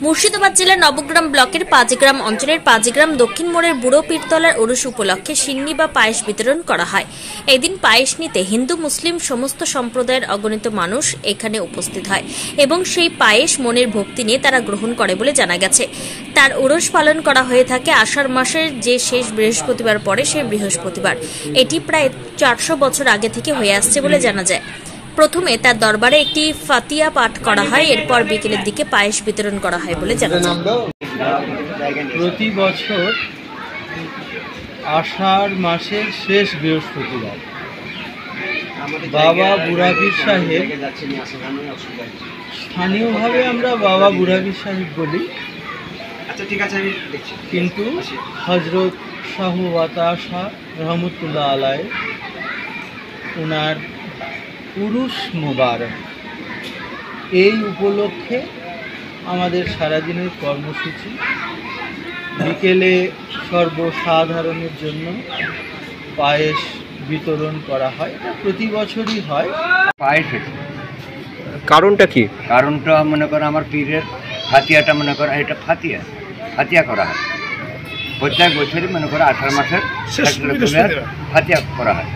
মুর্শিদাবাদ জেলার নবগ্রাম ব্লকের পাঁচগ্রাম অঞ্চলের পাঁচগ্রাম দক্ষিণ মোড়ের বুড়ো পীরতলার ওরস উপলক্ষে সিন্নি বা পায়েস বিতরণ করা হয়। এদিন পায়েস নিতে হিন্দু মুসলিম সমস্ত সম্প্রদায়ের অগণিত মানুষ এখানে উপস্থিত হয় এবং সেই পায়েস মনের ভক্তি নিয়ে তারা গ্রহণ করে বলে জানা গেছে। তার ওরস পালন করা হয়ে থাকে আষাঢ় মাসের যে শেষ বৃহস্পতিবার পরে সেই বৃহস্পতিবার। এটি প্রায় 400 বছর আগে থেকে হয়ে আসছে বলে জানা যায়। প্রথমে তার দরবারে একটি ফাতিয়া পাঠ করা হয়, এরপর বিকেলের দিকে পায়েস বিতরণ করা হয় বলে জানা যায়। প্রতি বছর আষাঢ় মাসের শেষ বৃহস্পতিবার বাবা বুড়া পীর সাহেব, স্থানীয়ভাবে আমরা বাবা বুড়া পীর সাহেব বলি, কিন্তু হজরত শাহ বাতাসা রহমতুল্লাহ আলাই ওনার পুরুষ মোবারক, এই উপলক্ষে আমাদের সারাদিনের কর্মসূচি বিকেলে সর্বসাধারণের জন্য পায়েস বিতরণ করা হয়। প্রতি বছরই হয়। পায়েস কারণটা কি? কারণটা মনে করো আমার পীরের ফাতিয়াটা মনে করো, এটা ফাতিয়া করা হয় প্রত্যেক বছরই মনে করো আষাঢ় মাসের ফাতিয়া করা হয়।